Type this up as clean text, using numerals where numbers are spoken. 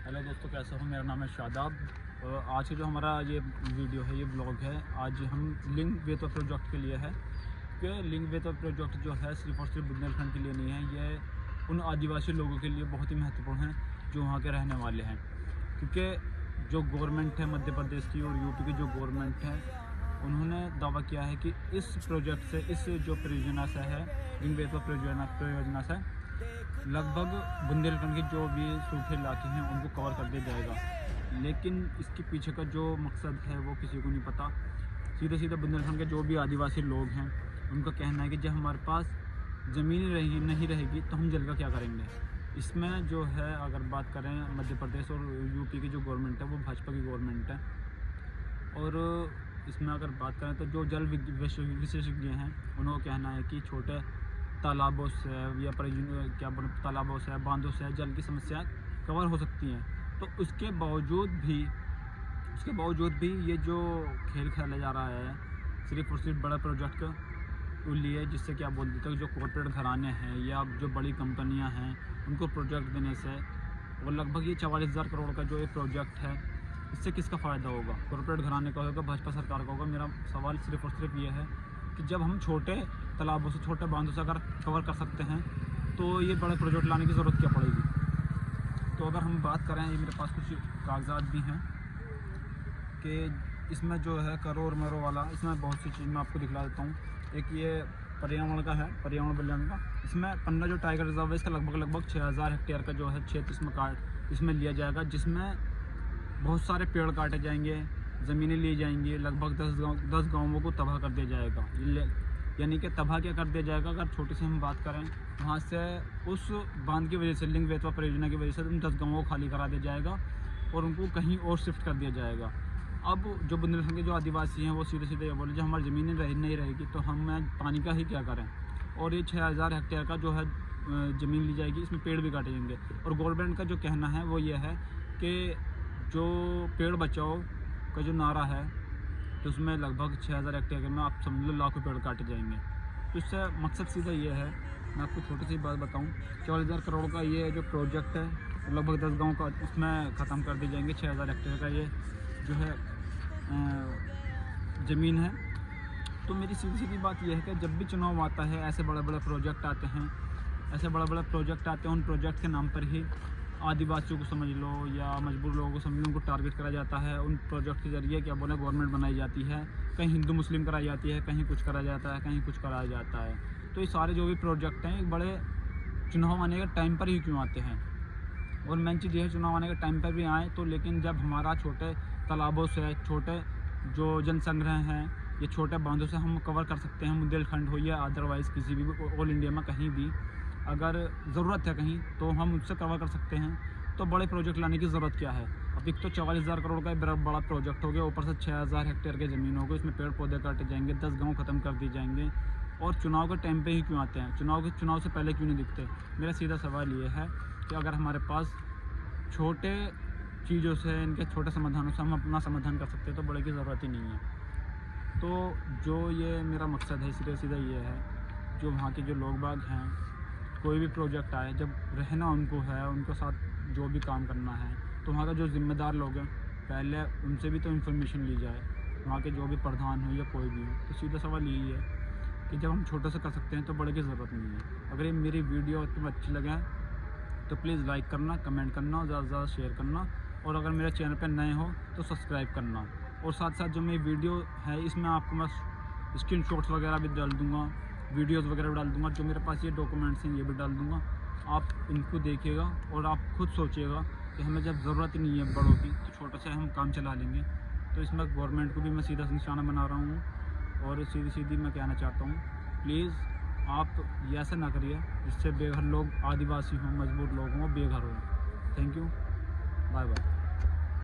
Hello दोस्तों, कैसे हो? मेरा नाम है शादाब। और आज का जो हमारा ये वीडियो है, ये ब्लॉग है, आज हम लिंग वेतो प्रोजेक्ट के लिए है कि लिंग वेतो प्रोजेक्ट जो है सिर्फ और सिर्फ बुंदेलखंड के लिए नहीं है, ये उन आदिवासी लोगों के लिए बहुत ही महत्वपूर्ण है जो वहाँ के रहने वाले हैं। क्योंकि जो गवर्नमेंट है मध्य प्रदेश की और यूपी की जो गवर्नमेंट है, उन्होंने दावा किया है कि इस प्रोजेक्ट से, इस जो परियोजना से है, लिंग वेतो परियोजना से लगभग बुंदेलखंड के जो भी सूखे इलाके हैं उनको कवर कर दिया जाएगा। लेकिन इसके पीछे का जो मकसद है वो किसी को नहीं पता। सीधे सीधे बुंदेलखंड के जो भी आदिवासी लोग हैं उनका कहना है कि जब हमारे पास ज़मीन नहीं रहेगी तो हम जल का क्या करेंगे। इसमें जो है, अगर बात करें मध्य प्रदेश और यूपी की जो गवर्नमेंट है वो भाजपा की गवर्नमेंट है, और इसमें अगर बात करें तो जो जल विशेषज्ञ हैं उनका कहना है कि छोटे तालाबों से या तालाबों से, बांधों से जल की समस्या कवर हो सकती हैं। तो उसके बावजूद भी ये जो खेल खेला जा रहा है सिर्फ और सिर्फ बड़ा प्रोजेक्ट के लिए, जिससे क्या बोल देते हैं, जो कॉर्पोरेट घराने हैं या जो बड़ी कंपनियां हैं उनको प्रोजेक्ट देने से, और लगभग ये 44,000 करोड़ का जो एक प्रोजेक्ट है, इससे किसका फ़ायदा होगा? कॉर्पोरेट घराने का होगा, भाजपा सरकार का होगा। मेरा सवाल सिर्फ और सिर्फ ये है कि जब हम छोटे तालाबों से, छोटे बांधों से अगर कवर कर सकते हैं तो ये बड़े प्रोजेक्ट लाने की ज़रूरत क्या पड़ेगी? तो अगर हम बात करें, ये मेरे पास कुछ कागजात भी हैं कि इसमें जो है करोड़ मरो वाला, इसमें बहुत सी चीज़ मैं आपको दिखला देता हूँ। एक ये पर्यावरण का है, पर्यावरण बलियान का। इसमें पन्ना जो टाइगर रिजर्व है, इसका लगभग 6,000 हेक्टेयर का जो है क्षेत्र इसमें लिया जाएगा, जिसमें बहुत सारे पेड़ काटे जाएंगे, ज़मीनें ली जाएंगी, लगभग 10 गाँवों को तबाह कर दिया जाएगा। यानी कि तबाह क्या कर दिया जाएगा? अगर छोटी सी हम बात करें, वहाँ से उस बांध की वजह से, लिंग वेतवा परियोजना की वजह से उन 10 गाँवों को खाली करा दिया जाएगा और उनको कहीं और शिफ्ट कर दिया जाएगा। अब जो बुंदेलखंड के जो आदिवासी हैं वो सीधे सीधे ये बोले, जब हमारी ज़मीनें नहीं रहेगी तो हम पानी का ही क्या करें। और ये 6,000 हेक्टेयर का जो है ज़मीन ली जाएगी, इसमें पेड़ भी काटे जाएंगे। और गवर्नमेंट का जो कहना है वो ये है कि जो पेड़ बचाओ का जो नारा है, तो उसमें लगभग 6,000 हेक्टेयर में आप समझ लो लाखों पेड़ काटे जाएंगे। तो इससे मकसद सीधा ये है, मैं आपको छोटी सी बात बताऊं, 44,000 करोड़ का ये जो प्रोजेक्ट है, लगभग 10 गाँव का उसमें ख़त्म कर दिए जाएंगे। 6,000 हेक्टेयर का ये जो है ज़मीन है। तो मेरी सीधी सीधी बात यह है कि जब भी चुनाव आता है, ऐसे बड़े बड़े प्रोजेक्ट आते हैं, उन प्रोजेक्ट के नाम पर ही आदिवासियों को समझ लो या मजबूर लोगों को समझ लो, उनको टारगेट करा जाता है। उन प्रोजेक्ट के ज़रिए क्या बोले, गवर्नमेंट बनाई जाती है, कहीं हिंदू मुस्लिम कराई जाती है, कहीं कुछ करा जाता है, कहीं कुछ कराया जाता है। तो ये सारे जो भी प्रोजेक्ट हैं, एक बड़े चुनाव आने के टाइम पर ही क्यों आते हैं? और मेन चीज़ ये है, चुनाव आने के टाइम पर भी आए तो, लेकिन जब हमारा छोटे तालाबों से, छोटे जो जनसंग्रह हैं, ये छोटे बांधों से हम कवर कर सकते हैं, बुंदेलखंड हो या अदरवाइज़ किसी भी ऑल इंडिया में कहीं भी अगर ज़रूरत है कहीं, तो हम उससे कवर कर सकते हैं। तो बड़े प्रोजेक्ट लाने की ज़रूरत क्या है? अब एक तो 44,000 करोड़ का बड़ा प्रोजेक्ट हो गया, ऊपर से 6,000 हेक्टेयर की ज़मीन हो गई, इसमें पेड़ पौधे काटे जाएंगे, 10 गाँव ख़त्म कर दिए जाएंगे। और चुनाव के टाइम पे ही क्यों आते हैं? चुनाव से पहले क्यों नहीं दिखते? मेरा सीधा सवाल ये है कि अगर हमारे पास छोटे चीज़ों से, इनके छोटे समाधानों से हम अपना समाधान कर सकते हैं तो बड़े की ज़रूरत ही नहीं है। तो जो ये मेरा मकसद है, सीधा ये है, जो वहाँ के जो लोग बाग हैं, कोई भी प्रोजेक्ट आए, जब रहना उनको है, उनके साथ जो भी काम करना है, तो वहाँ का जो ज़िम्मेदार लोग हैं, पहले उनसे भी तो इन्फॉर्मेशन ली जाए, वहाँ के जो भी प्रधान हो या कोई भी हो। तो सीधा सवाल यही है कि जब हम छोटे से कर सकते हैं तो बड़े की ज़रूरत नहीं है। अगर ये मेरी वीडियो तुम्हें अच्छी लगे तो प्लीज़ लाइक करना, कमेंट करना, ज़्यादा से ज़्यादा शेयर करना, और अगर मेरे चैनल पर नए हो तो सब्सक्राइब करना। और साथ साथ जो मेरी वीडियो है, इसमें आपको मैं स्क्रीनशॉट्स वगैरह भी डाल दूँगा, वीडियोस वगैरह भी डाल दूँगा, जो मेरे पास ये डॉक्यूमेंट्स हैं ये भी डाल दूँगा। आप इनको देखिएगा और आप खुद सोचिएगा कि हमें जब ज़रूरत ही नहीं है बड़ों की, तो छोटे से हम काम चला लेंगे। तो इसमें गवर्नमेंट को भी मैं सीधा निशाना बना रहा हूँ, और सीधी मैं कहना चाहता हूँ, प्लीज़ आप ये ऐसा ना करिए जिससे बेघर लोग, आदिवासी हों, मजबूर लोग हों, बेघर हों। Thank you, bye bye.